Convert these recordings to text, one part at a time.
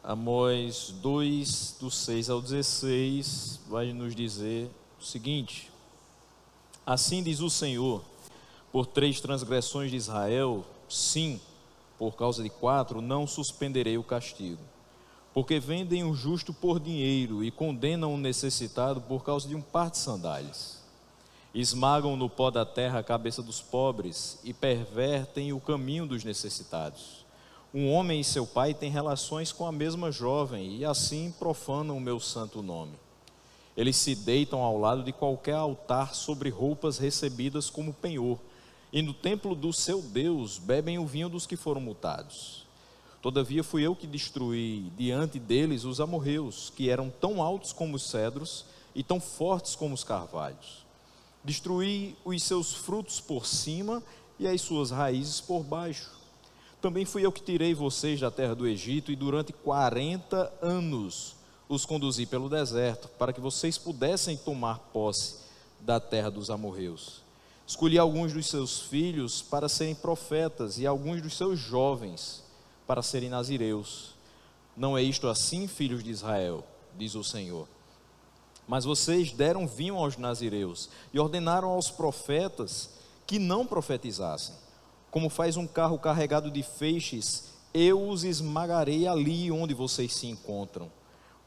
Amós 2, do 6 ao 16, vai nos dizer o seguinte: assim diz o Senhor, por 3 transgressões de Israel, sim, por causa de 4, não suspenderei o castigo. Porque vendem o justo por dinheiro e condenam o necessitado por causa de um par de sandálias. Esmagam no pó da terra a cabeça dos pobres e pervertem o caminho dos necessitados. Um homem e seu pai têm relações com a mesma jovem e assim profanam o meu santo nome. Eles se deitam ao lado de qualquer altar sobre roupas recebidas como penhor, e no templo do seu Deus bebem o vinho dos que foram multados. Todavia fui eu que destruí diante deles os amorreus, que eram tão altos como os cedros e tão fortes como os carvalhos. Destruí os seus frutos por cima e as suas raízes por baixo. Também fui eu que tirei vocês da terra do Egito e durante 40 anos os conduzi pelo deserto, para que vocês pudessem tomar posse da terra dos amorreus. Escolhi alguns dos seus filhos para serem profetas e alguns dos seus jovens para serem nazireus. Não é isto assim, filhos de Israel, diz o Senhor. Mas vocês deram vinho aos nazireus e ordenaram aos profetas que não profetizassem. Como faz um carro carregado de feixes, eu os esmagarei ali onde vocês se encontram.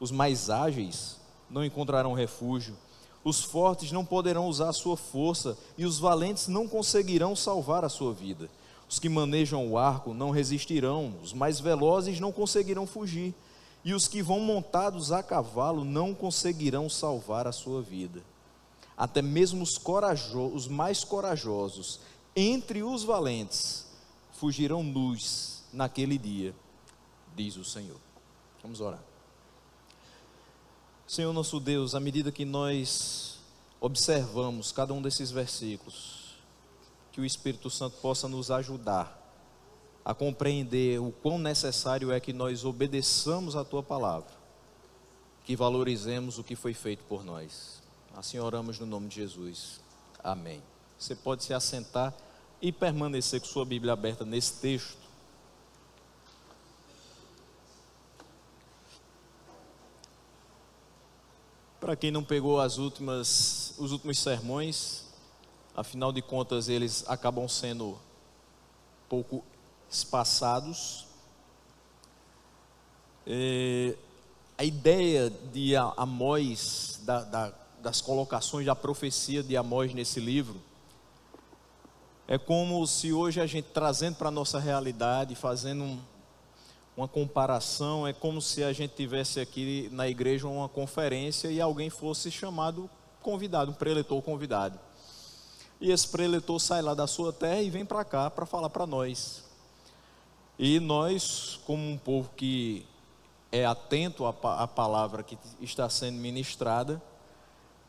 Os mais ágeis não encontrarão refúgio, os fortes não poderão usar a sua força e os valentes não conseguirão salvar a sua vida. Os que manejam o arco não resistirão, os mais velozes não conseguirão fugir, e os que vão montados a cavalo não conseguirão salvar a sua vida. Até mesmo os mais corajosos entre os valentes fugirão nus naquele dia, diz o Senhor. Vamos orar. Senhor nosso Deus, à medida que nós observamos cada um desses versículos, que o Espírito Santo possa nos ajudar a compreender o quão necessário é que nós obedeçamos a Tua palavra, que valorizemos o que foi feito por nós. Assim oramos no nome de Jesus. Amém. Você pode se assentar e permanecer com sua Bíblia aberta nesse texto. Para quem não pegou os últimos sermões, afinal de contas eles acabam sendo pouco espaçados. A ideia de Amós, das colocações da profecia de Amós nesse livro, é como se hoje a gente, trazendo para a nossa realidade, fazendo uma comparação, é como se a gente tivesse aqui na igreja uma conferência e alguém fosse chamado convidado, um preletor convidado. E esse preletor sai lá da sua terra e vem para cá para falar para nós. E nós, como um povo que é atento à palavra que está sendo ministrada,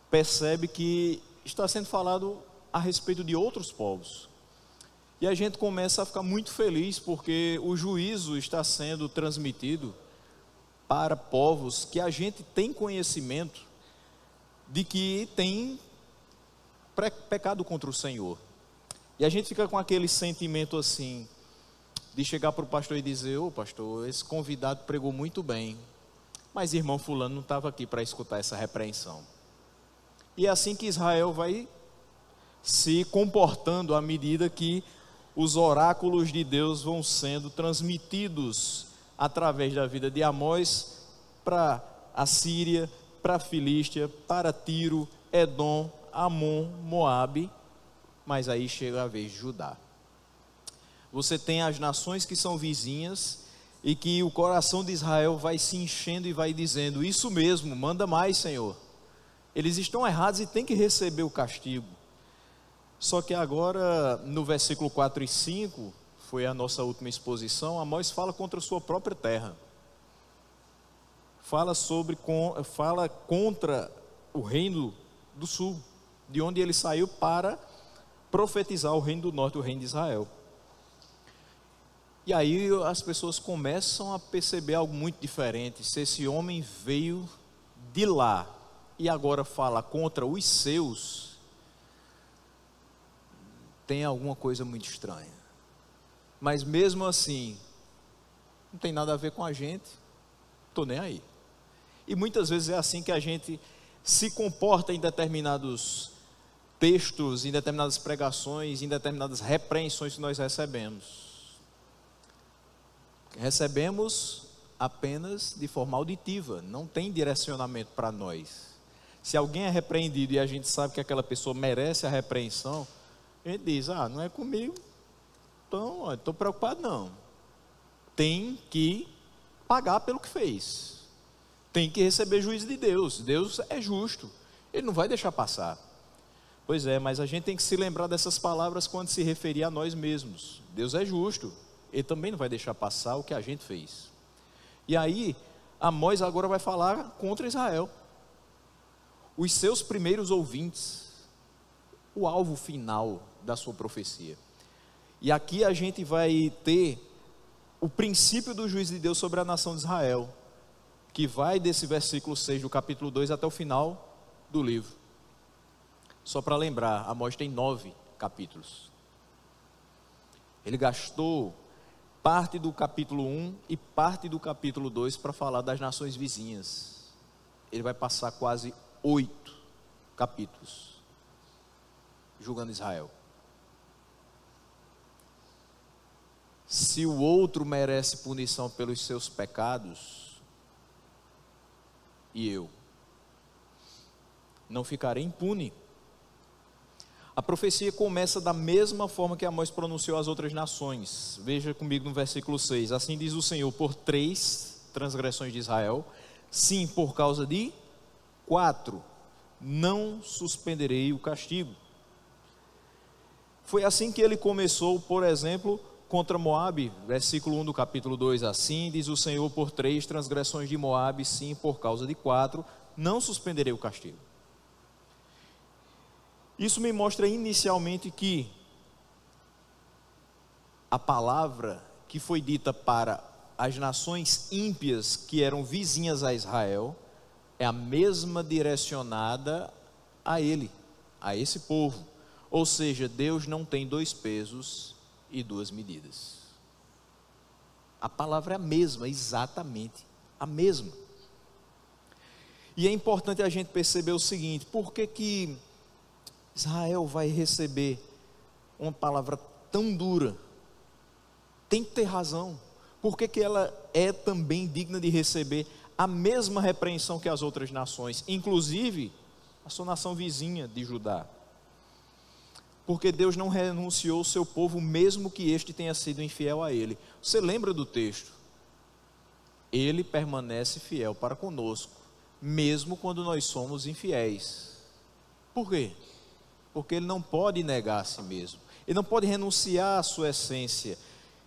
percebe que está sendo falado a respeito de outros povos. E a gente começa a ficar muito feliz porque o juízo está sendo transmitido para povos que a gente tem conhecimento de que tem pecado contra o Senhor. E a gente fica com aquele sentimento assim, de chegar para o pastor e dizer: ô pastor, esse convidado pregou muito bem, mas irmão fulano não estava aqui para escutar essa repreensão. E é assim que Israel vai se comportando à medida que os oráculos de Deus vão sendo transmitidos através da vida de Amós para a Síria, para a Filístia, para Tiro, Edom, Amon, Moabe, mas aí chega a vez de Judá. Você tem as nações que são vizinhas e que o coração de Israel vai se enchendo e vai dizendo: isso mesmo, manda mais, Senhor. Eles estão errados e têm que receber o castigo. Só que agora, no versículo 4 e 5, foi a nossa última exposição, Amós fala contra a sua própria terra. Fala contra o reino do sul, de onde ele saiu para profetizar o reino do norte, o reino de Israel. E aí as pessoas começam a perceber algo muito diferente. Se esse homem veio de lá e agora fala contra os seus, tem alguma coisa muito estranha. Mas mesmo assim, não tem nada a ver com a gente. estou nem aí. E muitas vezes é assim que a gente se comporta em determinados textos, em determinadas pregações, em determinadas repreensões que nós recebemos. Recebemos apenas de forma auditiva, não tem direcionamento para nós. Se alguém é repreendido e a gente sabe que aquela pessoa merece a repreensão, a gente diz, não é comigo, então não estou preocupado não. Tem que pagar pelo que fez, tem que receber juízo de Deus. Deus é justo, Ele não vai deixar passar. Pois é, mas a gente tem que se lembrar dessas palavras quando se referir a nós mesmos. Deus é justo, Ele também não vai deixar passar o que a gente fez. E aí, Amós agora vai falar contra Israel. Os seus primeiros ouvintes, o alvo final da sua profecia. E aqui a gente vai ter o princípio do juízo de Deus sobre a nação de Israel, que vai desse versículo 6 do capítulo 2 até o final do livro. Só para lembrar, Amós tem 9 capítulos. Ele gastou parte do capítulo 1 e parte do capítulo 2 para falar das nações vizinhas. Ele vai passar quase 8 capítulos julgando Israel. Se o outro merece punição pelos seus pecados, e eu não ficarei impune. A profecia começa da mesma forma que Amós pronunciou as outras nações. Veja comigo no versículo 6. Assim diz o Senhor, por 3 transgressões de Israel, sim, por causa de 4, não suspenderei o castigo. Foi assim que ele começou, por exemplo, contra Moabe, versículo 1 do capítulo 2. Assim diz o Senhor, por 3 transgressões de Moabe, sim, por causa de 4, não suspenderei o castigo. Isso me mostra inicialmente que a palavra que foi dita para as nações ímpias que eram vizinhas a Israel é a mesma direcionada a ele, a esse povo. Ou seja, Deus não tem 2 pesos e 2 medidas. A palavra é a mesma, exatamente a mesma. E é importante a gente perceber o seguinte: por que Israel vai receber uma palavra tão dura? Tem que ter razão. Por que ela é também digna de receber a mesma repreensão que as outras nações, inclusive a sua nação vizinha de Judá? Porque Deus não renunciou ao seu povo, mesmo que este tenha sido infiel a ele. Você lembra do texto? Ele permanece fiel para conosco, mesmo quando nós somos infiéis. Por quê? Porque ele não pode negar a si mesmo, ele não pode renunciar à sua essência.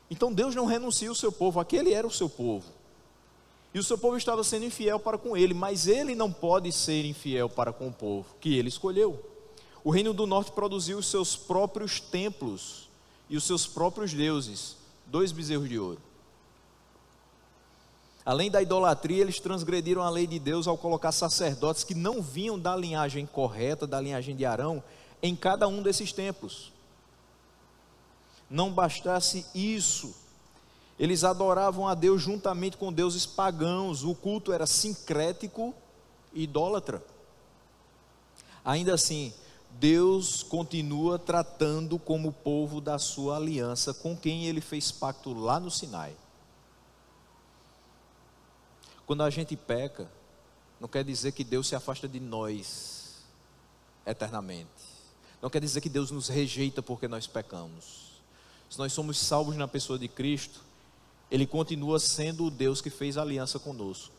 Então Deus não renuncia ao seu povo, aquele era o seu povo, e o seu povo estava sendo infiel para com ele, mas ele não pode ser infiel para com o povo que ele escolheu. O reino do norte produziu os seus próprios templos e os seus próprios deuses, 2 bezerros de ouro. Além da idolatria, eles transgrediram a lei de Deus ao colocar sacerdotes que não vinham da linhagem correta, da linhagem de Arão, em cada um desses templos. Não bastasse isso, eles adoravam a Deus juntamente com deuses pagãos. O culto era sincrético e idólatra. Ainda assim, Deus continua tratando como o povo da sua aliança, com quem ele fez pacto lá no Sinai. Quando a gente peca, não quer dizer que Deus se afasta de nós eternamente. Não quer dizer que Deus nos rejeita porque nós pecamos. Se nós somos salvos na pessoa de Cristo, Ele continua sendo o Deus que fez aliança conosco.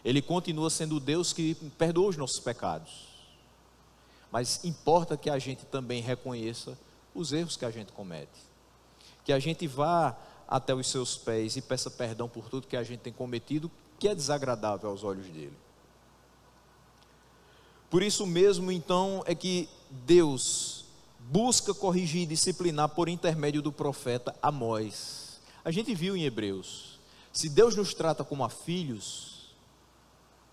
Ele continua sendo o Deus que perdoa os nossos pecados. Mas importa que a gente também reconheça os erros que a gente comete. Que a gente vá até os seus pés e peça perdão por tudo que a gente tem cometido, que é desagradável aos olhos dele. Por isso mesmo, então, é que Deus busca corrigir e disciplinar por intermédio do profeta Amós. A gente viu em Hebreus, se Deus nos trata como a filhos,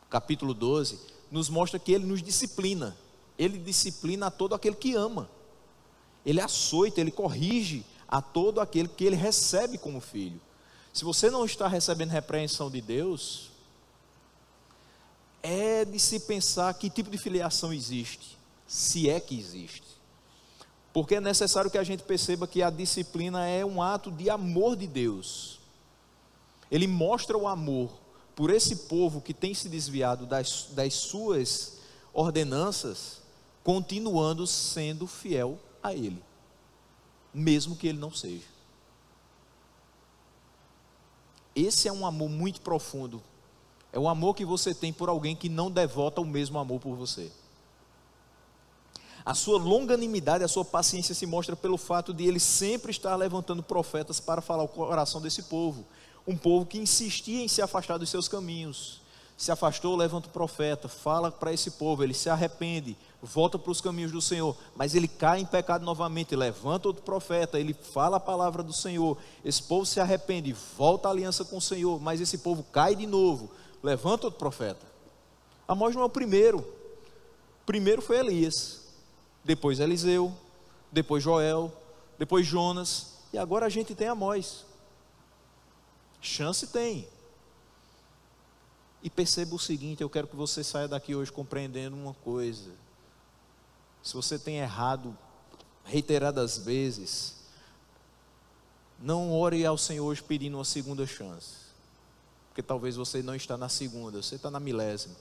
capítulo 12, nos mostra que Ele nos disciplina. Ele disciplina a todo aquele que ama. Ele açoita, Ele corrige a todo aquele que Ele recebe como filho. Se você não está recebendo repreensão de Deus, é de se pensar que tipo de filiação existe, se é que existe. Porque é necessário que a gente perceba que a disciplina é um ato de amor de Deus. Ele mostra o amor por esse povo que tem se desviado das suas ordenanças, continuando sendo fiel a Ele, mesmo que Ele não seja. Esse é um amor muito profundo. É o amor que você tem por alguém que não devota o mesmo amor por você. A sua longanimidade, a sua paciência se mostra pelo fato de Ele sempre estar levantando profetas para falar o coração desse povo. Um povo que insistia em se afastar dos seus caminhos. Se afastou, levanta o profeta, fala para esse povo, ele se arrepende, volta para os caminhos do Senhor, mas ele cai em pecado novamente, levanta outro profeta, ele fala a palavra do Senhor, esse povo se arrepende, volta à aliança com o Senhor, mas esse povo cai de novo, levanta outro profeta. Amós não é o primeiro foi Elias, depois Eliseu, depois Joel, depois Jonas, e agora a gente tem Amós. Chance tem. E perceba o seguinte, eu quero que você saia daqui hoje compreendendo uma coisa. Se você tem errado reiteradas vezes, não ore ao Senhor hoje pedindo uma segunda chance. Porque talvez você não está na segunda, você está na milésima.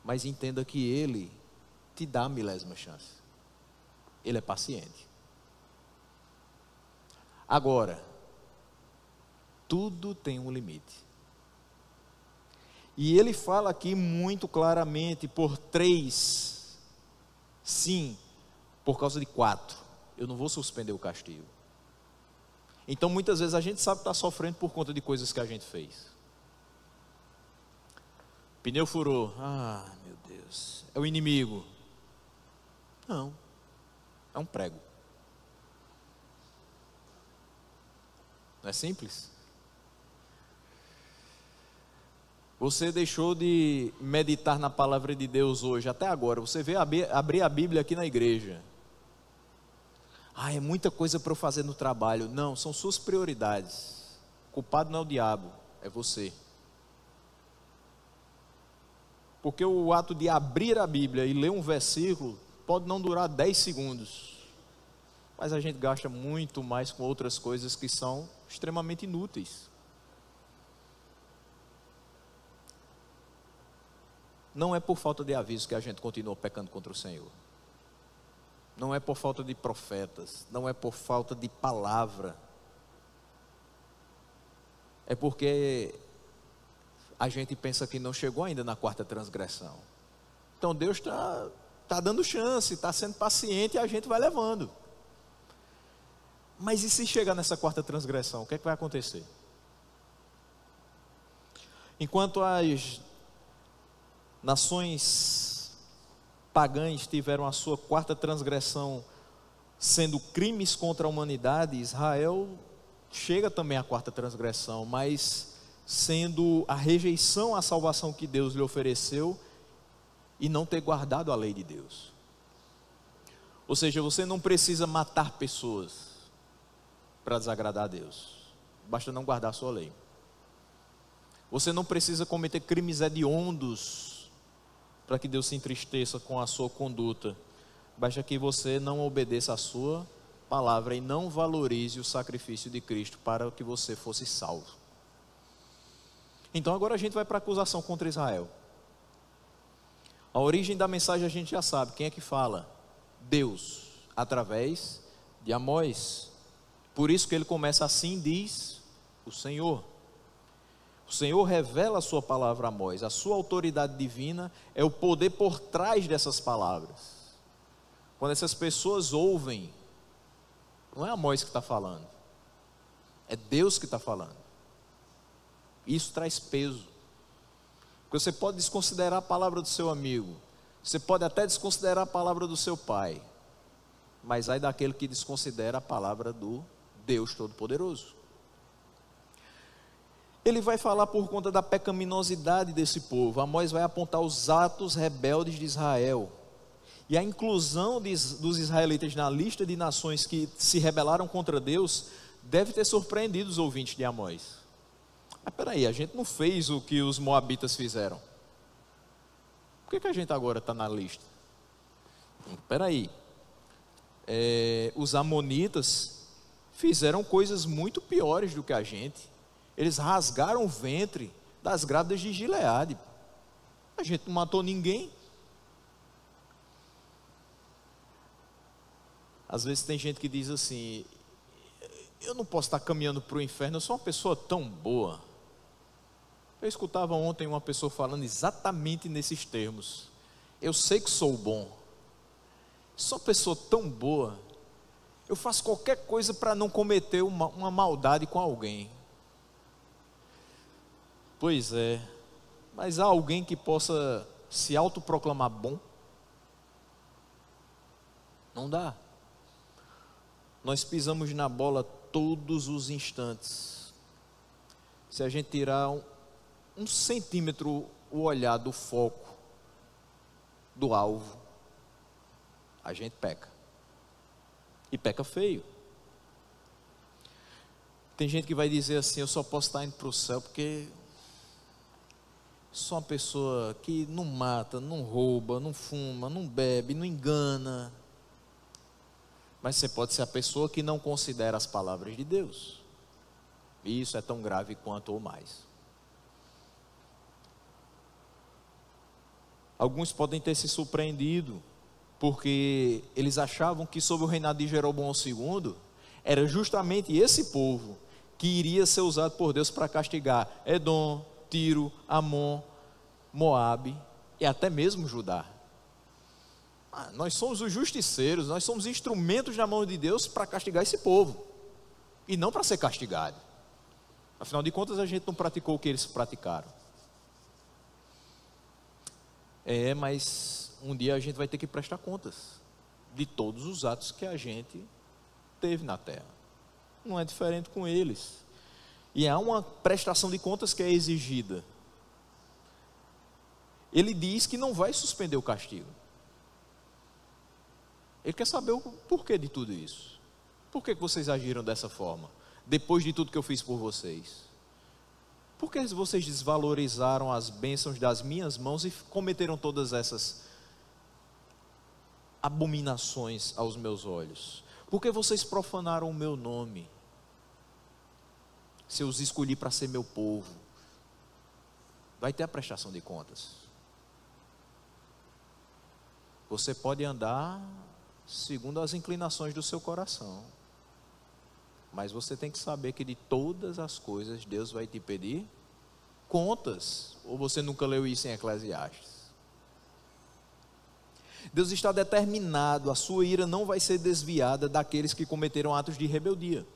Mas entenda que Ele te dá a milésima chance. Ele é paciente. Agora, tudo tem um limite. E ele fala aqui muito claramente por 3, sim, por causa de 4. Eu não vou suspender o castigo. Então muitas vezes a gente sabe que está sofrendo por conta de coisas que a gente fez. Pneu furou. Ah, meu Deus. É o inimigo. Não. É um prego. Não é simples? Você deixou de meditar na palavra de Deus hoje, até agora. Você veio abrir a Bíblia aqui na igreja. Ah, é muita coisa para eu fazer no trabalho. Não, são suas prioridades. O culpado não é o diabo, é você. Porque o ato de abrir a Bíblia e ler um versículo pode não durar 10 segundos. Mas a gente gasta muito mais com outras coisas que são extremamente inúteis. Não é por falta de aviso que a gente continua pecando contra o Senhor. Não é por falta de profetas. Não é por falta de palavra. É porque a gente pensa que não chegou ainda na 4ª transgressão. Então Deus está dando chance, está sendo paciente e a gente vai levando. Mas e se chegar nessa 4ª transgressão, o que é que vai acontecer? Enquanto as nações pagãs tiveram a sua 4ª transgressão sendo crimes contra a humanidade, Israel chega também à 4ª transgressão, mas sendo a rejeição à salvação que Deus lhe ofereceu e não ter guardado a lei de Deus. Ou seja, você não precisa matar pessoas para desagradar a Deus, basta não guardar a sua lei. Você não precisa cometer crimes hediondos para que Deus se entristeça com a sua conduta. Basta que você não obedeça a sua palavra e não valorize o sacrifício de Cristo para que você fosse salvo. Então agora a gente vai para a acusação contra Israel. A origem da mensagem a gente já sabe. Quem é que fala? Deus, através de Amós. Por isso que ele começa assim, diz o Senhor. O Senhor revela a sua palavra a Amós. A sua autoridade divina é o poder por trás dessas palavras. Quando essas pessoas ouvem, não é Amós que está falando, é Deus que está falando. Isso traz peso. Porque você pode desconsiderar a palavra do seu amigo, você pode até desconsiderar a palavra do seu pai, mas ai daquele que desconsidera a palavra do Deus Todo-Poderoso. Ele vai falar por conta da pecaminosidade desse povo. Amós vai apontar os atos rebeldes de Israel. E a inclusão dos israelitas na lista de nações que se rebelaram contra Deus deve ter surpreendido os ouvintes de Amós. Mas peraí, a gente não fez o que os moabitas fizeram. Por que a gente agora está na lista? Espera aí. Os amonitas fizeram coisas muito piores do que a gente. Eles rasgaram o ventre das grávidas de Gileade. A gente não matou ninguém. Às vezes tem gente que diz assim: eu não posso estar caminhando para o inferno, eu sou uma pessoa tão boa. Eu escutava ontem uma pessoa falando exatamente nesses termos. Eu sei que sou bom, sou uma pessoa tão boa, eu faço qualquer coisa para não cometer uma maldade com alguém. Pois é, mas há alguém que possa se autoproclamar bom? Não dá. Nós pisamos na bola todos os instantes. Se a gente tirar um centímetro o olhar do foco, do alvo, a gente peca. E peca feio. Tem gente que vai dizer assim: eu só posso estar indo para o céu porque sou uma pessoa que não mata, não rouba, não fuma, não bebe, não engana. Mas você pode ser a pessoa que não considera as palavras de Deus. E isso é tão grave quanto ou mais. Alguns podem ter se surpreendido, porque eles achavam que sob o reinado de Jeroboão II, era justamente esse povo que iria ser usado por Deus para castigar Edom, Tiro, Amon, Moabe e até mesmo Judá. Nós somos os justiceiros, nós somos instrumentos na mão de Deus para castigar esse povo, e não para ser castigado. Afinal de contas, a gente não praticou o que eles praticaram. Mas um dia a gente vai ter que prestar contas de todos os atos que a gente teve na terra. Não é diferente com eles. E há uma prestação de contas que é exigida. Ele diz que não vai suspender o castigo. Ele quer saber o porquê de tudo isso. Por que vocês agiram dessa forma, depois de tudo que eu fiz por vocês? Por que vocês desvalorizaram as bênçãos das minhas mãos e cometeram todas essas abominações aos meus olhos? Por que vocês profanaram o meu nome, se eu os escolhi para ser meu povo? Vai ter a prestação de contas. Você pode andar segundo as inclinações do seu coração, mas você tem que saber que de todas as coisas Deus vai te pedir contas. Ou você nunca leu isso em Eclesiastes? Deus está determinado, a sua ira não vai ser desviada daqueles que cometeram atos de rebeldia.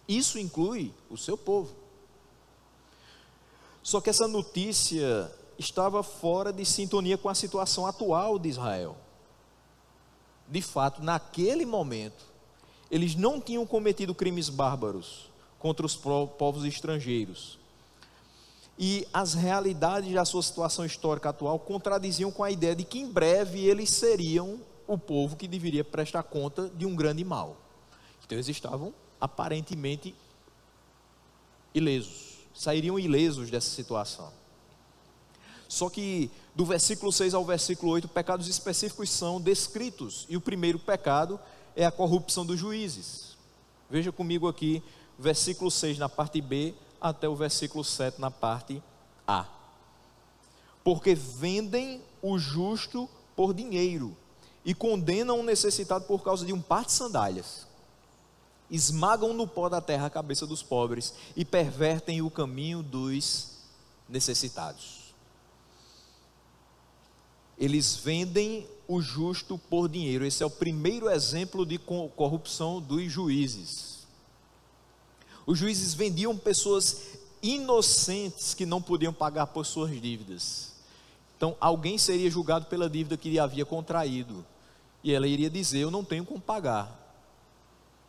Isso inclui o seu povo. Só que essa notícia estava fora de sintonia com a situação atual de Israel. De fato, naquele momento, eles não tinham cometido crimes bárbaros contra os povos estrangeiros. E as realidades da sua situação histórica atual contradiziam com a ideia de que em breve eles seriam o povo que deveria prestar conta de um grande mal. Então eles estavam aparentemente ilesos, sairiam ilesos dessa situação. Só que do versículo 6 ao versículo 8, pecados específicos são descritos. E o primeiro pecado é a corrupção dos juízes. Veja comigo aqui, versículo 6 na parte B, até o versículo 7 na parte A. Porque vendem o justo por dinheiro, e condenam o necessitado por causa de um par de sandálias. Esmagam no pó da terra a cabeça dos pobres, e pervertem o caminho dos necessitados. Eles vendem o justo por dinheiro. Esse é o primeiro exemplo de corrupção dos juízes. Os juízes vendiam pessoas inocentes que não podiam pagar por suas dívidas. Então, alguém seria julgado pela dívida que ele havia contraído, e ela iria dizer: eu não tenho como pagar.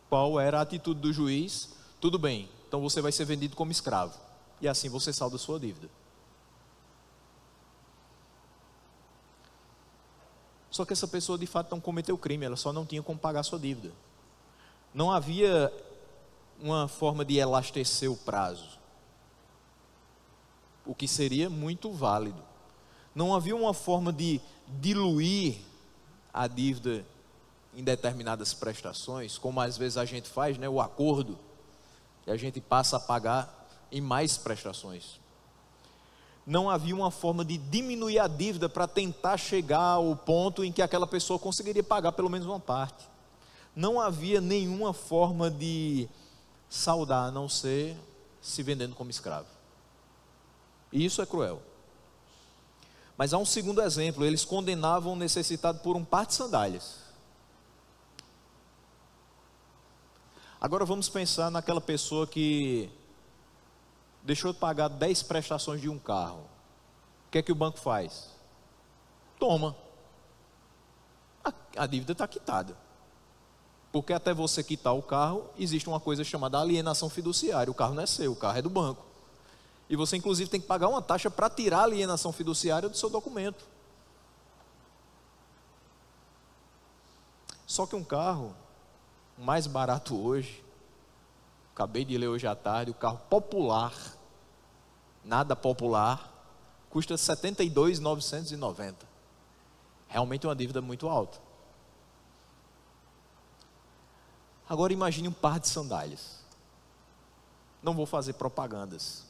Qual era a atitude do juiz? Tudo bem, então você vai ser vendido como escravo, e assim você salda a sua dívida. Só que essa pessoa de fato não cometeu crime, ela só não tinha como pagar a sua dívida. Não havia uma forma de elastecer o prazo, o que seria muito válido. Não havia uma forma de diluir a dívida em determinadas prestações, como às vezes a gente faz, né, o acordo, e a gente passa a pagar em mais prestações. Não havia uma forma de diminuir a dívida para tentar chegar ao ponto em que aquela pessoa conseguiria pagar pelo menos uma parte. Não havia nenhuma forma de saldar, a não ser se vendendo como escravo. E isso é cruel. Mas há um segundo exemplo: eles condenavam o necessitado por um par de sandálias. Agora vamos pensar naquela pessoa que deixou de pagar 10 prestações de um carro. O que é que o banco faz? Toma. A dívida está quitada. Porque até você quitar o carro, existe uma coisa chamada alienação fiduciária. O carro não é seu, o carro é do banco. E você inclusive tem que pagar uma taxa para tirar a alienação fiduciária do seu documento. Só que um carro, o mais barato hoje, acabei de ler hoje à tarde, o carro popular, nada popular, custa R$ 72.990. Realmente é uma dívida muito alta. Agora imagine um par de sandálias. Não vou fazer propagandas,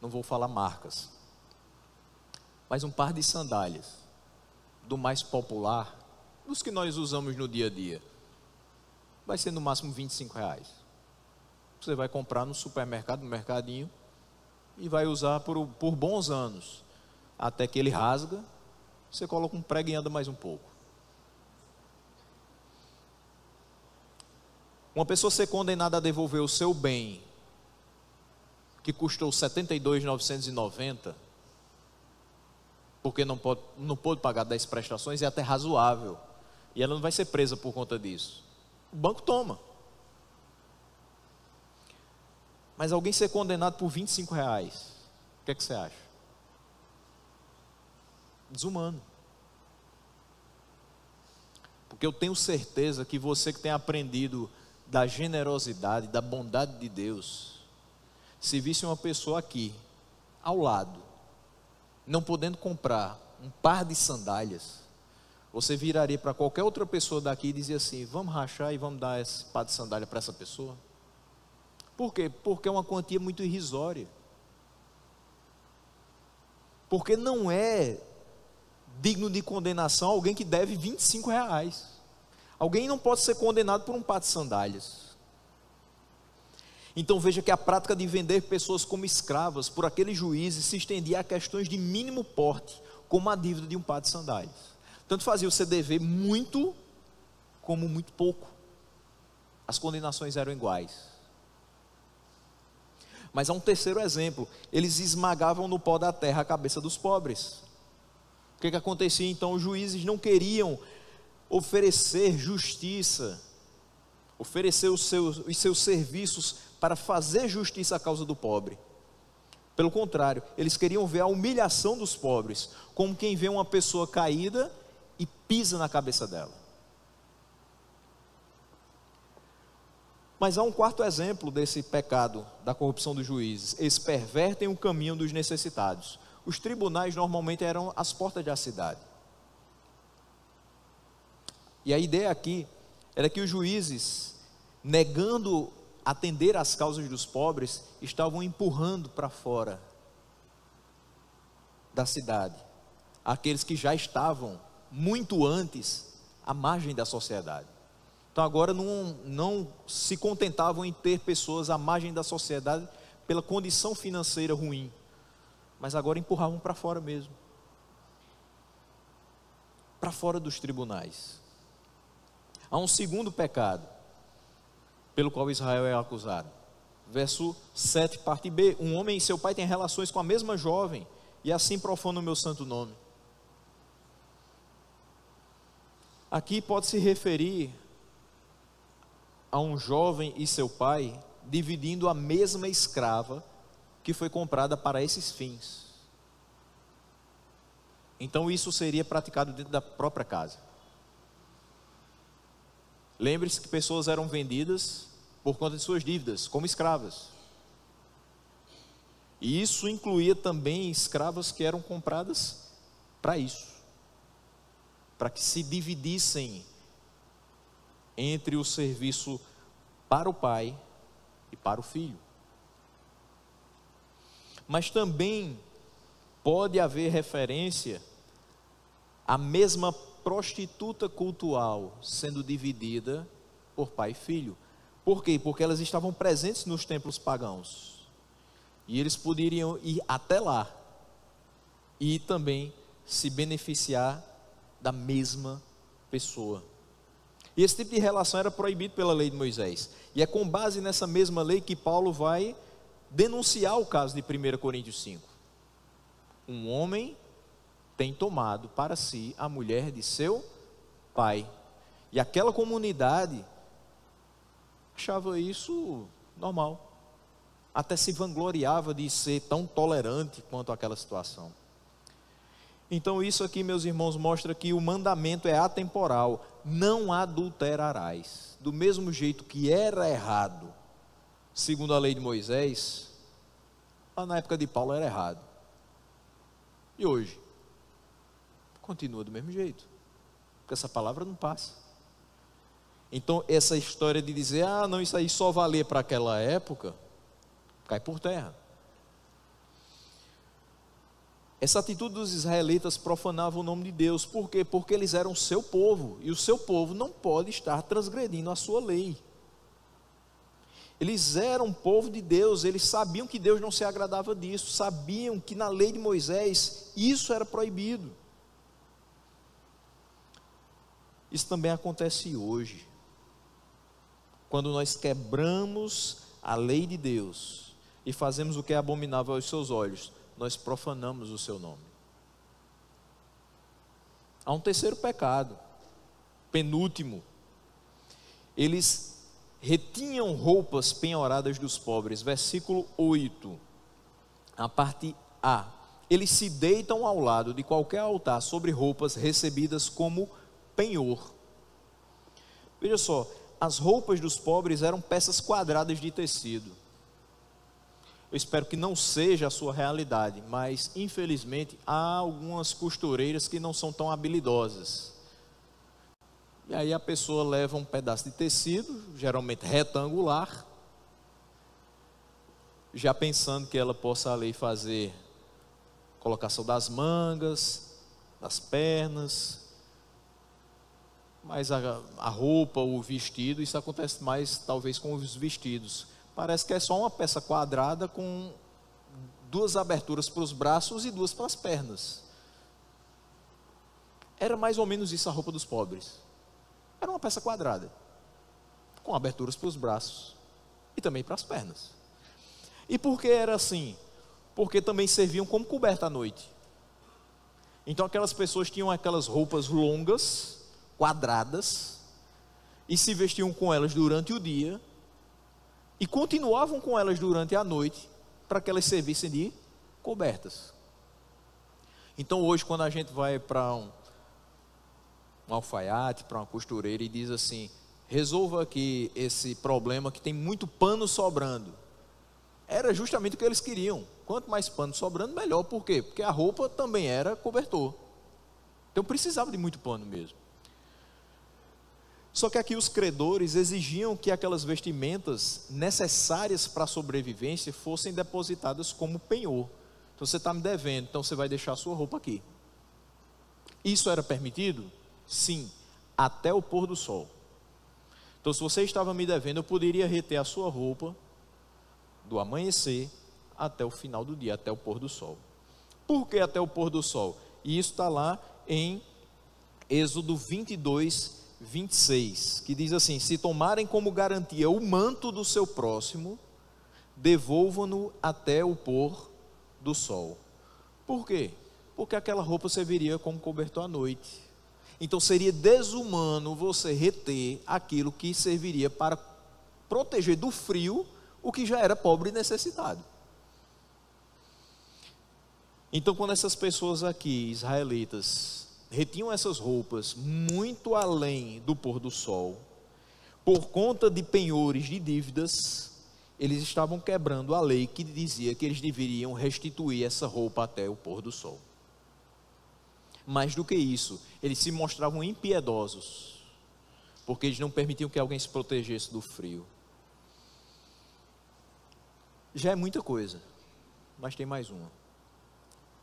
não vou falar marcas, mas um par de sandálias, do mais popular, dos que nós usamos no dia a dia, vai ser no máximo R$ 25. Você vai comprar no supermercado, no mercadinho, e vai usar por bons anos, até que ele rasga, você coloca um prego e anda mais um pouco. Uma pessoa ser condenada a devolver o seu bem, que custou R$ 72.990, porque não pôde pagar 10 prestações, é até razoável, e ela não vai ser presa por conta disso. O banco toma. Mas alguém ser condenado por R$ 25, o que é que você acha? Desumano. Porque eu tenho certeza que você que tem aprendido da generosidade, da bondade de Deus, se visse uma pessoa aqui, ao lado, não podendo comprar um par de sandálias, você viraria para qualquer outra pessoa daqui e dizia assim: vamos rachar e vamos dar esse par de sandália para essa pessoa? Por quê? Porque é uma quantia muito irrisória. Porque não é digno de condenação alguém que deve R$ 25. Alguém não pode ser condenado por um par de sandálias. Então veja que a prática de vender pessoas como escravas por aqueles juízes se estendia a questões de mínimo porte, como a dívida de um par de sandálias. Tanto fazia você dever muito, como muito pouco. As condenações eram iguais. Mas há um terceiro exemplo: eles esmagavam no pó da terra a cabeça dos pobres. O que acontecia então? Os juízes não queriam oferecer justiça, oferecer os seus serviços para fazer justiça à causa do pobre. Pelo contrário, eles queriam ver a humilhação dos pobres, como quem vê uma pessoa caída e pisa na cabeça dela. Mas há um quarto exemplo desse pecado da corrupção dos juízes: eles pervertem o caminho dos necessitados. Os tribunais normalmente eram as portas da cidade. E a ideia aqui era que os juízes, negando atender às causas dos pobres, estavam empurrando para fora da cidade aqueles que já estavam muito antes à margem da sociedade. Então agora não se contentavam em ter pessoas à margem da sociedade pela condição financeira ruim, mas agora empurravam para fora mesmo, para fora dos tribunais. Há um segundo pecado pelo qual Israel é acusado. Verso 7, parte B: um homem e seu pai têm relações com a mesma jovem, e assim profanam o meu santo nome. Aqui pode se referir a um jovem e seu pai dividindo a mesma escrava que foi comprada para esses fins. Então isso seria praticado dentro da própria casa. Lembre-se que pessoas eram vendidas por conta de suas dívidas, como escravas. E isso incluía também escravas que eram compradas para isso, para que se dividissem entre o serviço para o pai e para o filho. Mas também pode haver referência à mesma prostituta cultual sendo dividida por pai e filho. Por quê? Porque elas estavam presentes nos templos pagãos. E eles poderiam ir até lá e também se beneficiar da mesma pessoa. E esse tipo de relação era proibido pela lei de Moisés. E é com base nessa mesma lei que Paulo vai denunciar o caso de 1 Coríntios 5. Um homem tem tomado para si a mulher de seu pai. E aquela comunidade achava isso normal. Até se vangloriava de ser tão tolerante quanto aquela situação. Então isso aqui, meus irmãos, mostra que o mandamento é atemporal. Não adulterarás. Do mesmo jeito que era errado, segundo a lei de Moisés, lá na época de Paulo era errado. E hoje? Continua do mesmo jeito. Porque essa palavra não passa. Então essa história de dizer, não, isso aí só valia para aquela época, cai por terra. Essa atitude dos israelitas profanava o nome de Deus. Por quê? Porque eles eram o seu povo. E o seu povo não pode estar transgredindo a sua lei. Eles eram povo de Deus. Eles sabiam que Deus não se agradava disso. Sabiam que na lei de Moisés isso era proibido. Isso também acontece hoje. Quando nós quebramos a lei de Deus e fazemos o que é abominável aos seus olhos, nós profanamos o seu nome. Há um terceiro pecado, penúltimo. Eles retinham roupas penhoradas dos pobres. Versículo 8, a parte A. Eles se deitam ao lado de qualquer altar sobre roupas recebidas como penhor. Veja só, as roupas dos pobres eram peças quadradas de tecido. Eu espero que não seja a sua realidade, mas infelizmente há algumas costureiras que não são tão habilidosas. E aí a pessoa leva um pedaço de tecido, geralmente retangular, já pensando que ela possa ali fazer colocação das mangas, das pernas, mas a roupa, o vestido, isso acontece mais talvez com os vestidos. Parece que é só uma peça quadrada com duas aberturas para os braços e duas para as pernas. Era mais ou menos isso a roupa dos pobres. Era uma peça quadrada, com aberturas para os braços e também para as pernas. E por que era assim? Porque também serviam como coberta à noite. Então aquelas pessoas tinham aquelas roupas longas, quadradas, e se vestiam com elas durante o dia, e continuavam com elas durante a noite, para que elas servissem de cobertas. Então hoje, quando a gente vai para um alfaiate, para uma costureira, e diz assim, resolva aqui esse problema que tem muito pano sobrando. Era justamente o que eles queriam. Quanto mais pano sobrando, melhor. Por quê? Porque a roupa também era cobertor. Então precisava de muito pano mesmo. Só que aqui os credores exigiam que aquelas vestimentas necessárias para a sobrevivência fossem depositadas como penhor. Então você está me devendo, então você vai deixar a sua roupa aqui. Isso era permitido? Sim, até o pôr do sol. Então se você estava me devendo, eu poderia reter a sua roupa do amanhecer até o final do dia, até o pôr do sol. Por que até o pôr do sol? E isso está lá em Êxodo 22, 26, que diz assim, se tomarem como garantia o manto do seu próximo, devolvam-no até o pôr do sol. Por quê? Porque aquela roupa serviria como cobertor à noite. Então seria desumano você reter aquilo que serviria para proteger do frio o que já era pobre e necessitado. Então quando essas pessoas aqui, israelitas, retinham essas roupas muito além do pôr do sol, por conta de penhores de dívidas, eles estavam quebrando a lei que dizia que eles deveriam restituir essa roupa até o pôr do sol. Mais do que isso, eles se mostravam impiedosos, porque eles não permitiam que alguém se protegesse do frio. Já é muita coisa, mas tem mais uma.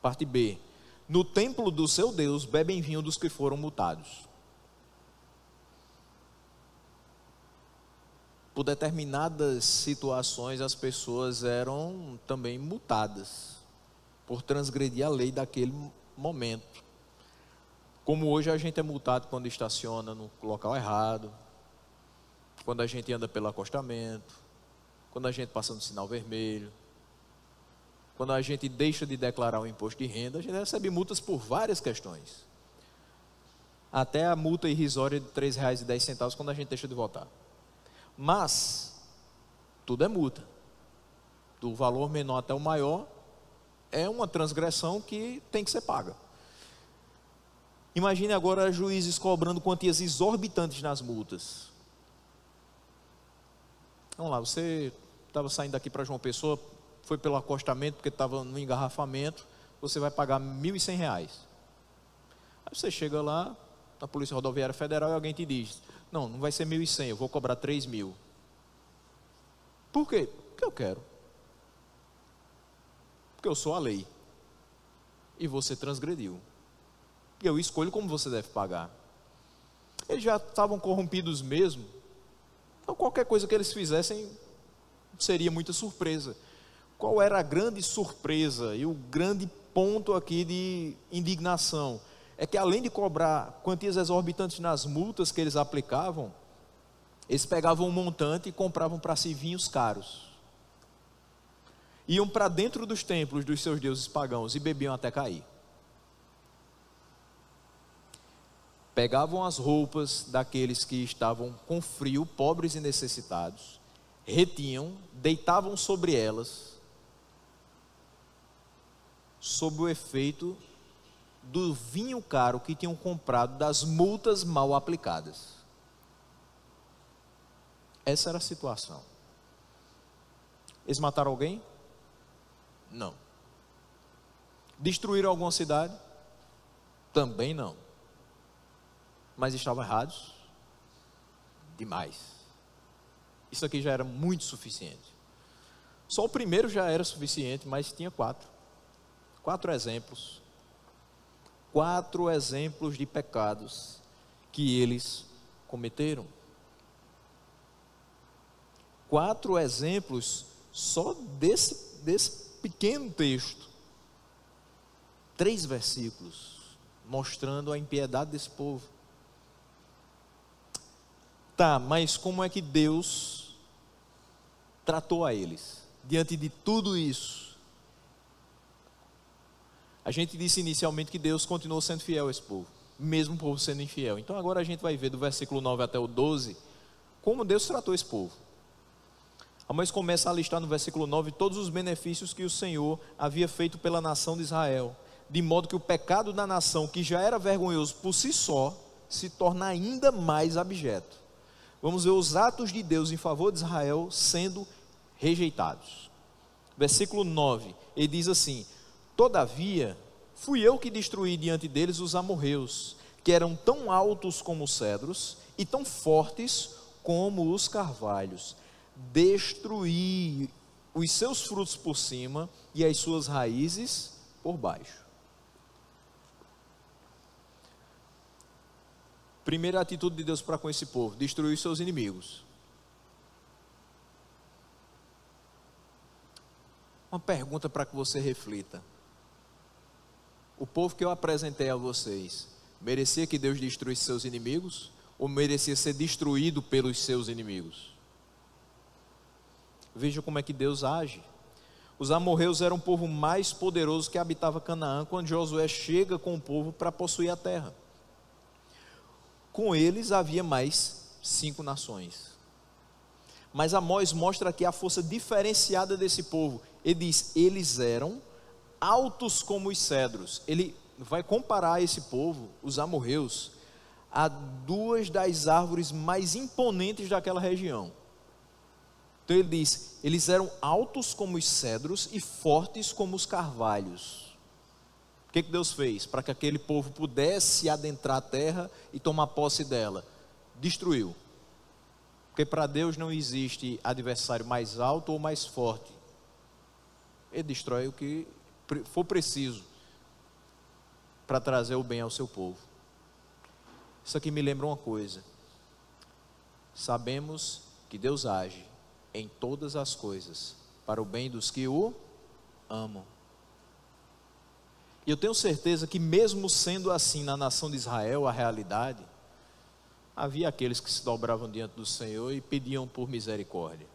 Parte B. No templo do seu Deus bebem vinho dos que foram multados. Por determinadas situações, as pessoas eram também multadas por transgredir a lei daquele momento. Como hoje a gente é multado quando estaciona no local errado, quando a gente anda pelo acostamento, quando a gente passa no sinal vermelho, quando a gente deixa de declarar o imposto de renda, a gente recebe multas por várias questões. Até a multa irrisória de R$ 3,10 quando a gente deixa de votar. Mas, tudo é multa. Do valor menor até o maior, é uma transgressão que tem que ser paga. Imagine agora juízes cobrando quantias exorbitantes nas multas. Vamos lá, você estava saindo daqui para João Pessoa, foi pelo acostamento, porque estava no engarrafamento, você vai pagar R$ 1.100. Aí você chega lá, na Polícia Rodoviária Federal, e alguém te diz, não vai ser 1.100, eu vou cobrar 3.000. Por quê? Porque eu quero. Porque eu sou a lei. E você transgrediu. E eu escolho como você deve pagar. Eles já estavam corrompidos mesmo. Então qualquer coisa que eles fizessem seria muita surpresa. Qual era a grande surpresa e o grande ponto aqui de indignação? É que além de cobrar quantias exorbitantes nas multas que eles aplicavam, eles pegavam um montante e compravam para si vinhos caros. Iam para dentro dos templos dos seus deuses pagãos e bebiam até cair. Pegavam as roupas daqueles que estavam com frio, pobres e necessitados, retinham, deitavam sobre elas, sob o efeito do vinho caro que tinham comprado das multas mal aplicadas. Essa era a situação. Eles mataram alguém? Não. Destruíram alguma cidade? Também não. Mas estavam errados? Demais. Isso aqui já era muito suficiente. Só o primeiro já era suficiente, mas tinha 4. 4 exemplos. 4 exemplos de pecados que eles cometeram. 4 exemplos só desse pequeno texto. 3 versículos mostrando a impiedade desse povo. Tá, mas como é que Deus tratou a eles? Diante de tudo isso. A gente disse inicialmente que Deus continuou sendo fiel a esse povo, mesmo o povo sendo infiel. Então agora a gente vai ver do versículo 9 até o 12, como Deus tratou esse povo. Mas começa a listar no versículo 9 todos os benefícios que o Senhor havia feito pela nação de Israel, de modo que o pecado da nação, que já era vergonhoso por si só, se torna ainda mais abjeto. Vamos ver os atos de Deus em favor de Israel sendo rejeitados. Versículo 9, ele diz assim: todavia, fui eu que destruí diante deles os amorreus, que eram tão altos como os cedros e tão fortes como os carvalhos. Destruí os seus frutos por cima e as suas raízes por baixo. Primeira atitude de Deus para com esse povo: destruir os seus inimigos. Uma pergunta para que você reflita: o povo que eu apresentei a vocês merecia que Deus destruísse seus inimigos ou merecia ser destruído pelos seus inimigos? Veja como é que Deus age. Os amorreus eram o povo mais poderoso que habitava Canaã quando Josué chega com o povo para possuir a terra. Com eles havia mais 5 nações. Mas Amós mostra aqui a força diferenciada desse povo. Ele diz: eles eram altos como os cedros. Ele vai comparar esse povo, os amorreus, a 2 das árvores mais imponentes daquela região. Então ele diz: eles eram altos como os cedros e fortes como os carvalhos. O que Deus fez? Para que aquele povo pudesse adentrar a terra e tomar posse dela. Destruiu. Porque para Deus não existe adversário mais alto ou mais forte. Ele destrói o que for preciso para trazer o bem ao seu povo. Isso aqui me lembra uma coisa. Sabemos que Deus age em todas as coisas para o bem dos que o amam. E eu tenho certeza que mesmo sendo assim na nação de Israel a realidade, havia aqueles que se dobravam diante do Senhor e pediam por misericórdia,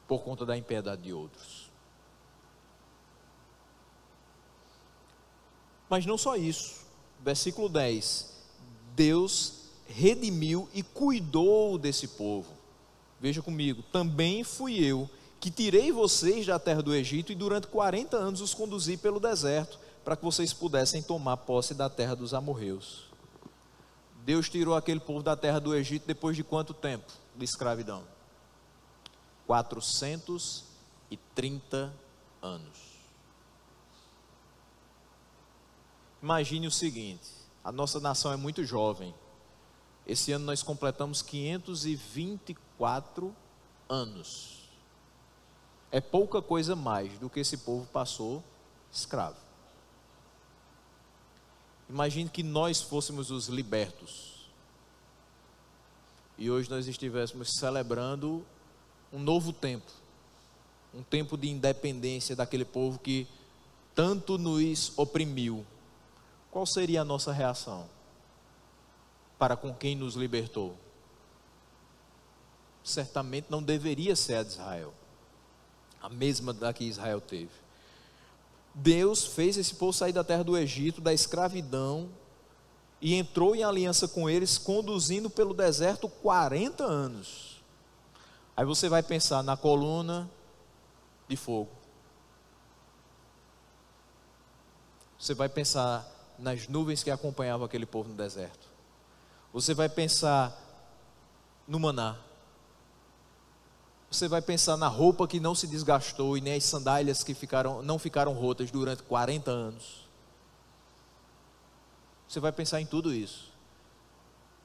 por conta da impiedade de outros. Mas não só isso, versículo 10, Deus redimiu e cuidou desse povo. Veja comigo: também fui eu que tirei vocês da terra do Egito e durante 40 anos os conduzi pelo deserto, para que vocês pudessem tomar posse da terra dos amorreus. Deus tirou aquele povo da terra do Egito depois de quanto tempo de escravidão? 430 anos. Imagine o seguinte: a nossa nação é muito jovem. Esse ano nós completamos 524 anos. É pouca coisa mais do que esse povo passou escravo. Imagine que nós fôssemos os libertos e hoje nós estivéssemos celebrando um novo tempo, um tempo de independência daquele povo que tanto nos oprimiu. Qual seria a nossa reação para com quem nos libertou? Certamente não deveria ser a de Israel, a mesma da que Israel teve. Deus fez esse povo sair da terra do Egito, da escravidão, e entrou em aliança com eles, conduzindo pelo deserto 40 anos. Aí você vai pensar na coluna de fogo. Você vai pensar nas nuvens que acompanhavam aquele povo no deserto. Você vai pensar no maná. Você vai pensar na roupa que não se desgastou e nem as sandálias que não ficaram rotas durante 40 anos. Você vai pensar em tudo isso.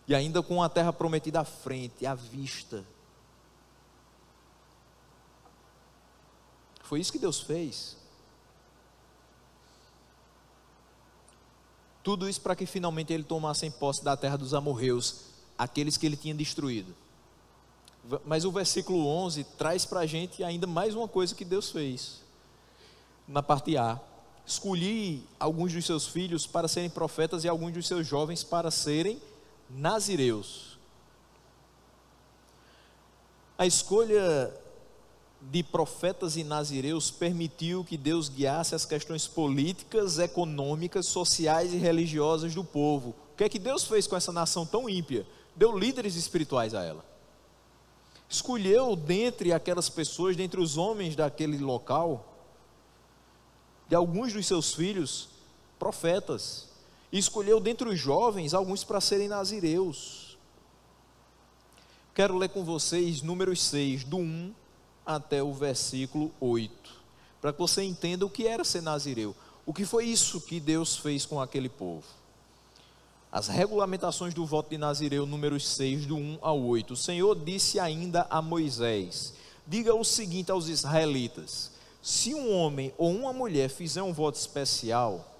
E ainda com a terra prometida à frente, à vista. Foi isso que Deus fez. Tudo isso para que finalmente ele tomasse posse da terra dos amorreus, aqueles que ele tinha destruído. Mas o versículo 11 traz para a gente ainda mais uma coisa que Deus fez. Na parte A: escolhi alguns dos seus filhos para serem profetas e alguns dos seus jovens para serem nazireus. A escolha de profetas e nazireus permitiu que Deus guiasse as questões políticas, econômicas, sociais e religiosas do povo. O que é que Deus fez com essa nação tão ímpia? Deu líderes espirituais a ela. Escolheu dentre aquelas pessoas, dentre os homens daquele local, de alguns dos seus filhos, profetas. E escolheu dentre os jovens, alguns para serem nazireus. Quero ler com vocês Números 6, do 1 até o versículo 8, para que você entenda o que era ser nazireu. O que foi isso que Deus fez com aquele povo. As regulamentações do voto de Nazireu, Números 6, do 1 ao 8. O Senhor disse ainda a Moisés: diga o seguinte aos israelitas: se um homem ou uma mulher fizer um voto especial,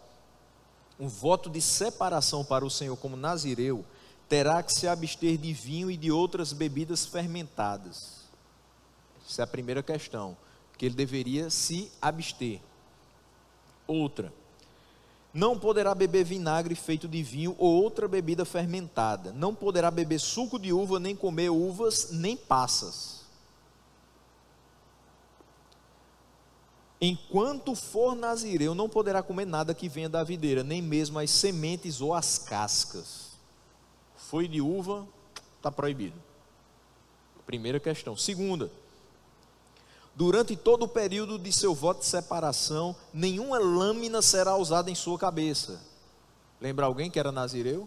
um voto de separação para o Senhor como Nazireu, terá que se abster de vinho e de outras bebidas fermentadas. Essa é a primeira questão, que ele deveria se abster. Outra: não poderá beber vinagre feito de vinho ou outra bebida fermentada. Não poderá beber suco de uva, nem comer uvas, nem passas. Enquanto for nazireu, não poderá comer nada que venha da videira, nem mesmo as sementes ou as cascas. Foi de uva, está proibido. Primeira questão. Segunda: durante todo o período de seu voto de separação, nenhuma lâmina será usada em sua cabeça. Lembra alguém que era nazireu?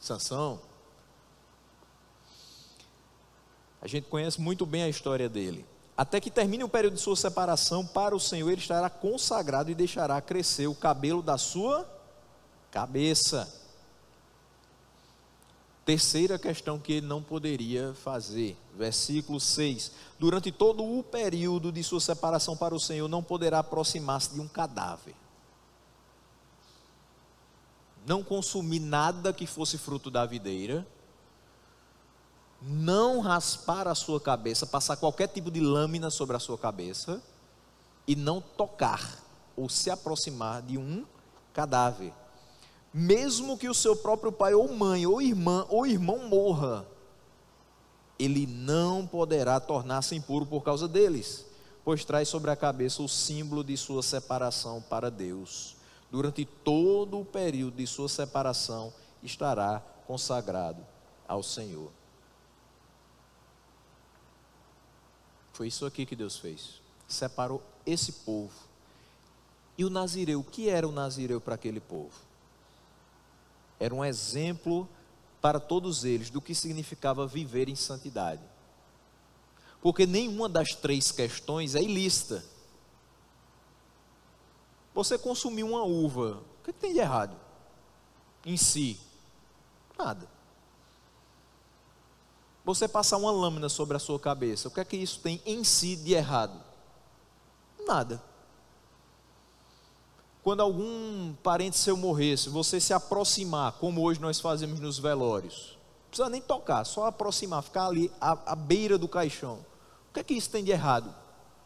Sansão. A gente conhece muito bem a história dele. Até que termine o período de sua separação para o Senhor, ele estará consagrado e deixará crescer o cabelo da sua cabeça. Terceira questão que ele não poderia fazer, versículo 6: durante todo o período de sua separação para o Senhor, não poderá aproximar-se de um cadáver, não consumir nada que fosse fruto da videira, não raspar a sua cabeça, passar qualquer tipo de lâmina sobre a sua cabeça, e não tocar ou se aproximar de um cadáver. Mesmo que o seu próprio pai ou mãe ou irmã ou irmão morra, ele não poderá tornar-se impuro por causa deles, pois traz sobre a cabeça o símbolo de sua separação para Deus. Durante todo o período de sua separação estará consagrado ao Senhor. Foi isso aqui que Deus fez, separou esse povo. E o nazireu, o que era o nazireu para aquele povo? Era um exemplo para todos eles do que significava viver em santidade. Porque nenhuma das três questões é ilícita. Você consumir uma uva, o que tem de errado em si? Nada. Você passar uma lâmina sobre a sua cabeça, o que é que isso tem em si de errado? Nada. Quando algum parente seu morresse, você se aproximar, como hoje nós fazemos nos velórios, não precisa nem tocar, só aproximar, ficar ali à beira do caixão, o que é que isso tem de errado?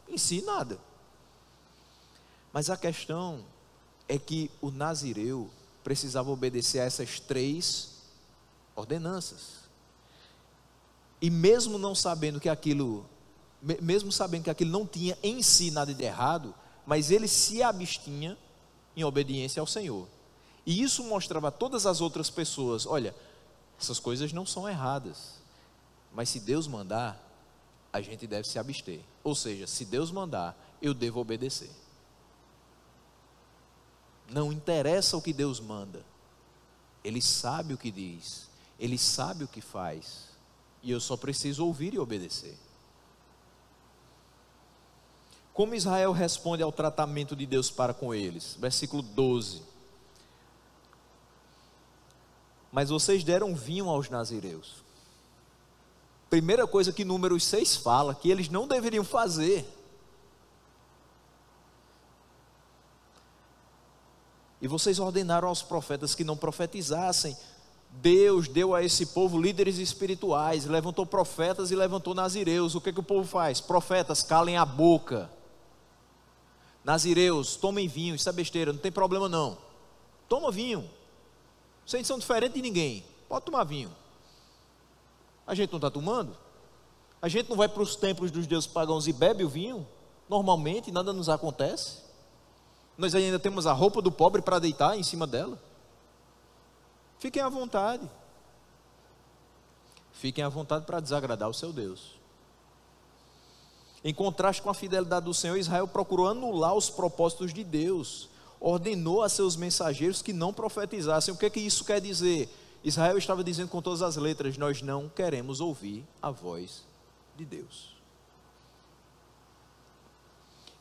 Em si, nada. Mas a questão é que o nazireu precisava obedecer a essas três ordenanças. E mesmo não sabendo que aquilo, mesmo sabendo que aquilo não tinha em si nada de errado, mas ele se abstinha em obediência ao Senhor. E isso mostrava a todas as outras pessoas: olha, essas coisas não são erradas, mas se Deus mandar, a gente deve se abster. Ou seja, se Deus mandar, eu devo obedecer. Não interessa o que Deus manda, Ele sabe o que diz, Ele sabe o que faz, e eu só preciso ouvir e obedecer. Como Israel responde ao tratamento de Deus para com eles? Versículo 12: mas vocês deram vinho aos nazireus. Primeira coisa que Números 6 fala, que eles não deveriam fazer. E vocês ordenaram aos profetas que não profetizassem. Deus deu a esse povo líderes espirituais, levantou profetas e levantou nazireus. O que o povo faz? Profetas, calem a boca. Nazireus, tomem vinho, isso é besteira, não tem problema não. Toma vinho. Vocês são diferentes de ninguém, pode tomar vinho. A gente não está tomando? A gente não vai para os templos dos deuses pagãos e bebe o vinho? Normalmente, nada nos acontece. Nós ainda temos a roupa do pobre para deitar em cima dela. Fiquem à vontade. Fiquem à vontade para desagradar o seu Deus. Em contraste com a fidelidade do Senhor, Israel procurou anular os propósitos de Deus. Ordenou a seus mensageiros que não profetizassem. O que é que isso quer dizer? Israel estava dizendo com todas as letras: nós não queremos ouvir a voz de Deus.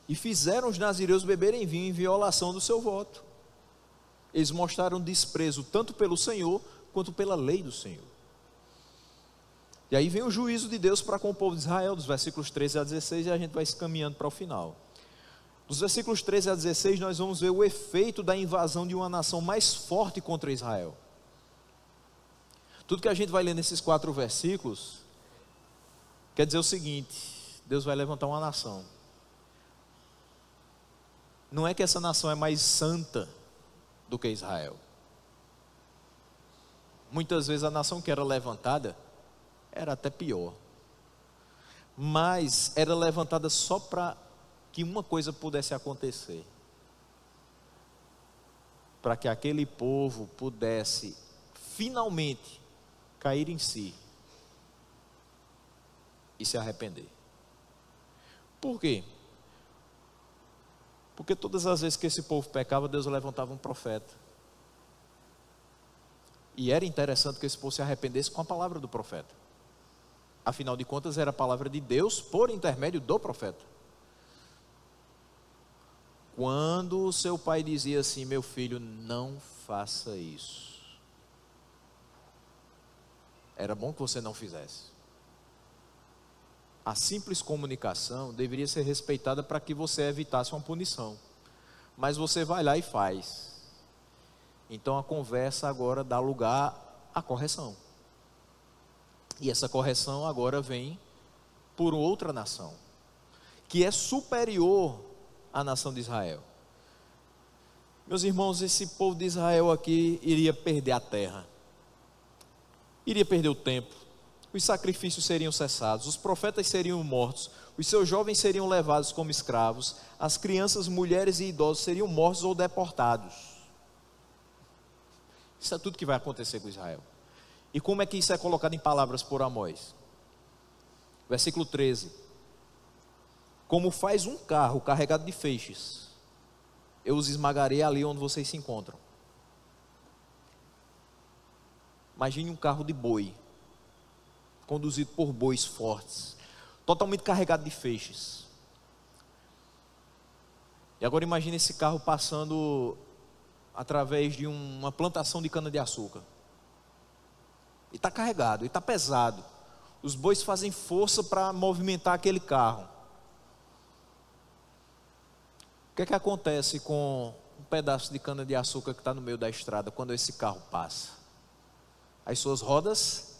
E fizeram os nazireus beberem vinho em violação do seu voto. Eles mostraram desprezo tanto pelo Senhor quanto pela lei do Senhor. E aí vem o juízo de Deus para com o povo de Israel, dos versículos 13 a 16, e a gente vai se caminhando para o final. Dos versículos 13 a 16, nós vamos ver o efeito da invasão de uma nação mais forte contra Israel. Tudo que a gente vai ler nesses 4 versículos quer dizer o seguinte: Deus vai levantar uma nação. Não é que essa nação é mais santa do que Israel. Muitas vezes a nação que era levantada era até pior, mas era levantada só para que uma coisa pudesse acontecer, para que aquele povo pudesse finalmente cair em si e se arrepender. Por quê? Porque todas as vezes que esse povo pecava, Deus levantava um profeta. E era interessante que esse povo se arrependesse com a palavra do profeta. Afinal de contas, era a palavra de Deus por intermédio do profeta. Quando seu pai dizia assim: meu filho, não faça isso, era bom que você não fizesse. A simples comunicação deveria ser respeitada para que você evitasse uma punição. Mas você vai lá e faz. Então a conversa agora dá lugar à correção. E essa correção agora vem por outra nação, que é superior à nação de Israel. Meus irmãos, esse povo de Israel aqui iria perder a terra, iria perder o templo, os sacrifícios seriam cessados, os profetas seriam mortos, os seus jovens seriam levados como escravos, as crianças, mulheres e idosos seriam mortos ou deportados. Isso é tudo que vai acontecer com Israel. E como é que isso é colocado em palavras por Amós? Versículo 13: como faz um carro carregado de feixes, eu os esmagarei ali onde vocês se encontram. Imagine um carro de boi, conduzido por bois fortes, totalmente carregado de feixes. E agora imagine esse carro passando através de uma plantação de cana-de-açúcar. E está carregado, e está pesado. Os bois fazem força para movimentar aquele carro. O que é que acontece com um pedaço de cana-de-açúcar que está no meio da estrada quando esse carro passa? As suas rodas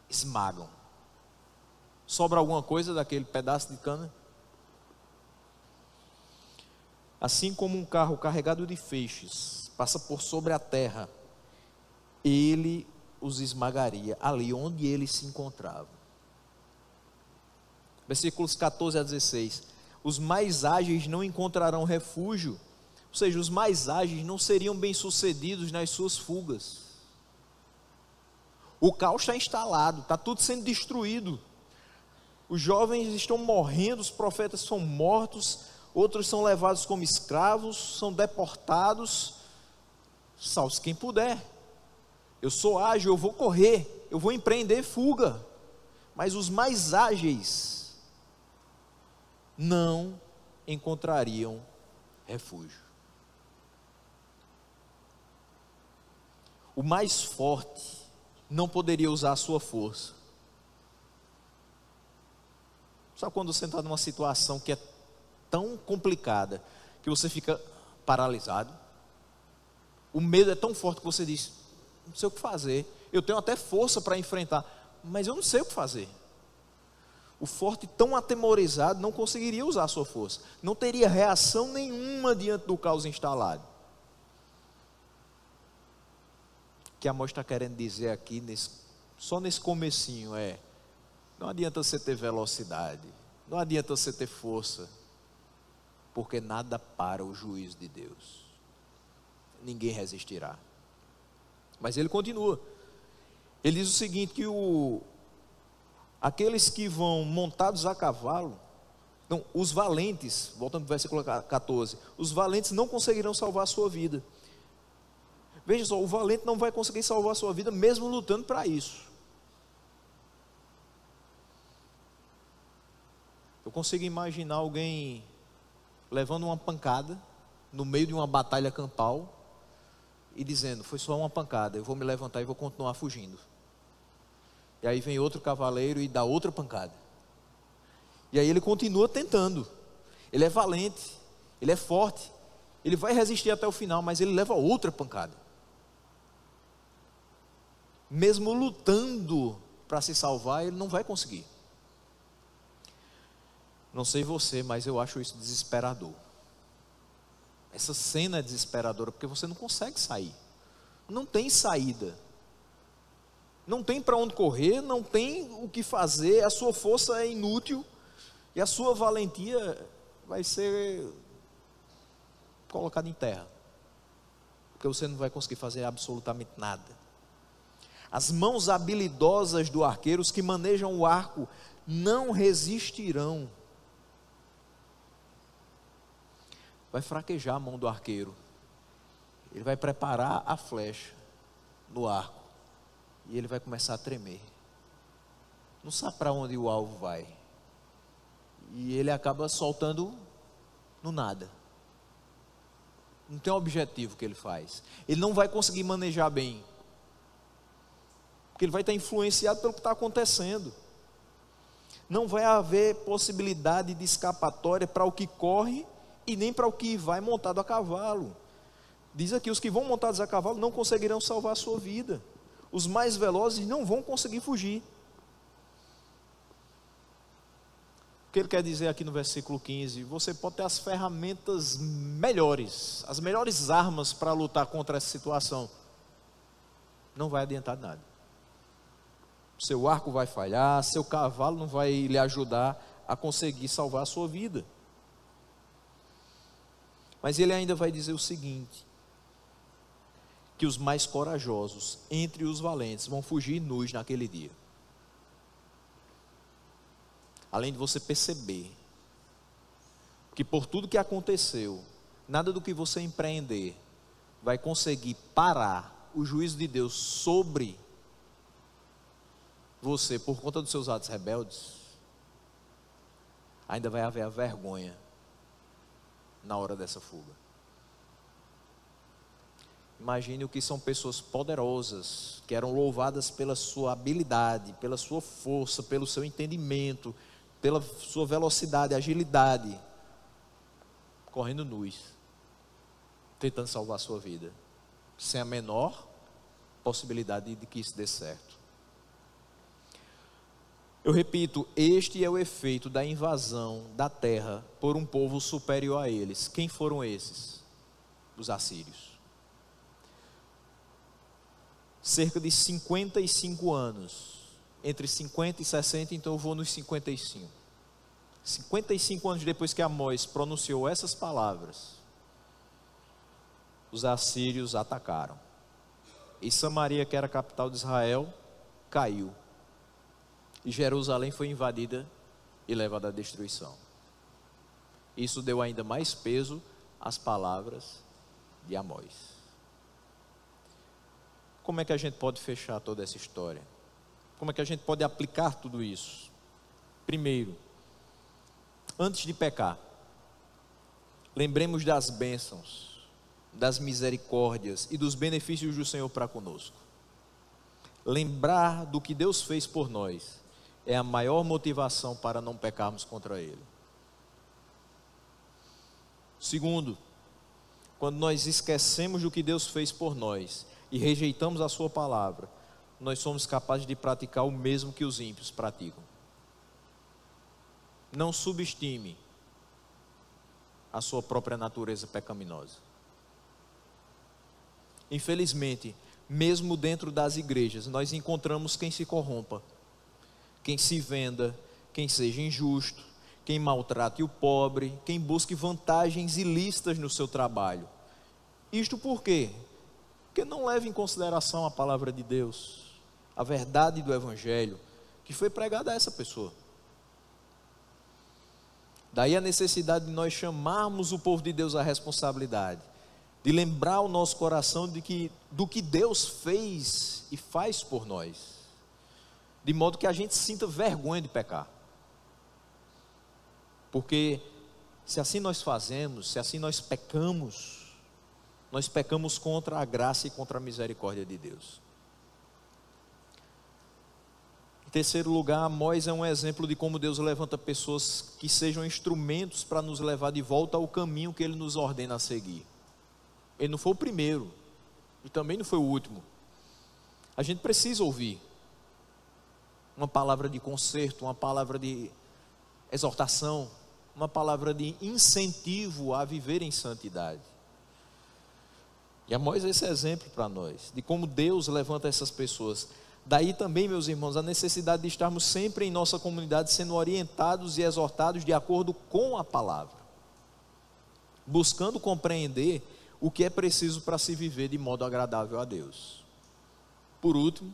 esmagam. Sobra alguma coisa daquele pedaço de cana? Assim como um carro carregado de feixes passa por sobre a terra, ele os esmagaria ali onde eles se encontravam. Versículos 14 a 16. Os mais ágeis não encontrarão refúgio, ou seja, os mais ágeis não seriam bem-sucedidos nas suas fugas. O caos está instalado, está tudo sendo destruído. Os jovens estão morrendo, os profetas são mortos, outros são levados como escravos, são deportados. Salve-se quem puder. Eu sou ágil, eu vou correr, eu vou empreender fuga. Mas os mais ágeis não encontrariam refúgio. O mais forte não poderia usar a sua força. Sabe quando você está numa situação que é tão complicada que você fica paralisado? O medo é tão forte que você diz: não sei o que fazer. Eu tenho até força para enfrentar, mas eu não sei o que fazer. O forte, tão atemorizado, não conseguiria usar a sua força. Não teria reação nenhuma diante do caos instalado. O que Amós está querendo dizer aqui, só nesse comecinho, não adianta você ter velocidade, não adianta você ter força, porque nada para o juízo de Deus. Ninguém resistirá. Mas ele continua. Ele diz o seguinte, que aqueles que vão montados a cavalo, não, os valentes, voltando para o versículo 14, os valentes não conseguirão salvar a sua vida. Veja só, o valente não vai conseguir salvar a sua vida mesmo lutando para isso. Eu consigo imaginar alguém levando uma pancada no meio de uma batalha campal e dizendo: foi só uma pancada, eu vou me levantar e vou continuar fugindo. E aí vem outro cavaleiro e dá outra pancada. E aí ele continua tentando. Ele é valente, ele é forte, ele vai resistir até o final, mas ele leva outra pancada. Mesmo lutando para se salvar, ele não vai conseguir. Não sei você, mas eu acho isso desesperador. Essa cena é desesperadora, porque você não consegue sair. Não tem saída. Não tem para onde correr, não tem o que fazer, a sua força é inútil, e a sua valentia vai ser colocada em terra. Porque você não vai conseguir fazer absolutamente nada. As mãos habilidosas do arqueiro, os que manejam o arco, não resistirão. Vai fraquejar a mão do arqueiro. Ele vai preparar a flecha no arco. E ele vai começar a tremer. não sabe para onde o alvo vai. E ele acaba soltando no nada. Não tem um objetivo que ele faz. Ele não vai conseguir manejar bem. Porque ele vai estar influenciado pelo que está acontecendo. Não vai haver possibilidade de escapatória para o que corre e nem para o que vai montado a cavalo. Diz aqui, os que vão montados a cavalo não conseguirão salvar a sua vida. Os mais velozes não vão conseguir fugir. O que ele quer dizer aqui no versículo 15? Você pode ter as ferramentas melhores, as melhores armas para lutar contra essa situação. Não vai adiantar nada. Seu arco vai falhar, seu cavalo não vai lhe ajudar a conseguir salvar a sua vida. Mas ele ainda vai dizer o seguinte: que os mais corajosos entre os valentes vão fugir nus naquele dia. Além de você perceber que por tudo que aconteceu, nada do que você empreender vai conseguir parar o juízo de Deus sobre você por conta dos seus atos rebeldes, ainda vai haver a vergonha na hora dessa fuga. Imagine o que são pessoas poderosas, que eram louvadas pela sua habilidade, pela sua força, pelo seu entendimento, pela sua velocidade, agilidade, correndo nus, tentando salvar a sua vida, sem a menor possibilidade de que isso dê certo. Eu repito, este é o efeito da invasão da terra por um povo superior a eles. Quem foram esses? Os assírios. Cerca de 55 anos, entre 50 e 60, então eu vou nos 55. 55 anos depois que Amós pronunciou essas palavras, os assírios atacaram. E Samaria, que era a capital de Israel, caiu. E Jerusalém foi invadida e levada à destruição. Isso deu ainda mais peso às palavras de Amós. Como é que a gente pode fechar toda essa história? Como é que a gente pode aplicar tudo isso? Primeiro, antes de pecar, lembremos das bênçãos, das misericórdias e dos benefícios do Senhor para conosco. Lembrar do que Deus fez por nós é a maior motivação para não pecarmos contra Ele. Segundo, quando nós esquecemos do que Deus fez por nós e rejeitamos a sua palavra, nós somos capazes de praticar o mesmo que os ímpios praticam. Não subestime a sua própria natureza pecaminosa. Infelizmente, mesmo dentro das igrejas, nós encontramos quem se corrompa, quem se venda, quem seja injusto, quem maltrate o pobre, quem busque vantagens ilícitas no seu trabalho. Isto por quê? Porque não leva em consideração a palavra de Deus, a verdade do Evangelho, que foi pregada a essa pessoa. Daí a necessidade de nós chamarmos o povo de Deus à responsabilidade, de lembrar o nosso coração do que Deus fez e faz por nós, de modo que a gente sinta vergonha de pecar. Porque se assim nós fazemos, se assim nós pecamos contra a graça e contra a misericórdia de Deus. Em terceiro lugar, Amós é um exemplo de como Deus levanta pessoas que sejam instrumentos para nos levar de volta ao caminho que Ele nos ordena a seguir. Ele não foi o primeiro e também não foi o último. A gente precisa ouvir uma palavra de conserto, uma palavra de exortação, uma palavra de incentivo a viver em santidade. E Amós é esse exemplo para nós, de como Deus levanta essas pessoas. Daí também, meus irmãos, a necessidade de estarmos sempre em nossa comunidade sendo orientados e exortados de acordo com a palavra, buscando compreender o que é preciso para se viver de modo agradável a Deus. Por último,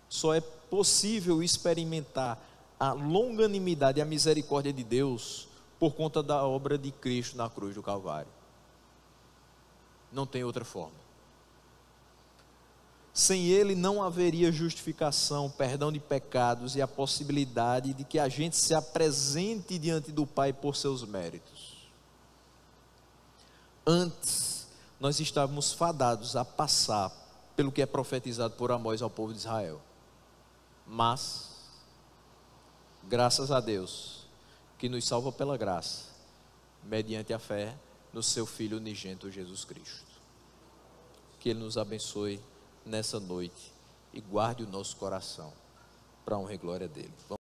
só é possível experimentar a longanimidade e a misericórdia de Deus por conta da obra de Cristo na cruz do Calvário. Não tem outra forma. Sem ele não haveria justificação, perdão de pecados e a possibilidade de que a gente se apresente diante do Pai por seus méritos. Antes, nós estávamos fadados a passar pelo que é profetizado por Amós ao povo de Israel. Mas, graças a Deus, que nos salva pela graça, mediante a fé no seu Filho unigênito Jesus Cristo. Que Ele nos abençoe nessa noite e guarde o nosso coração para a honra e glória dele.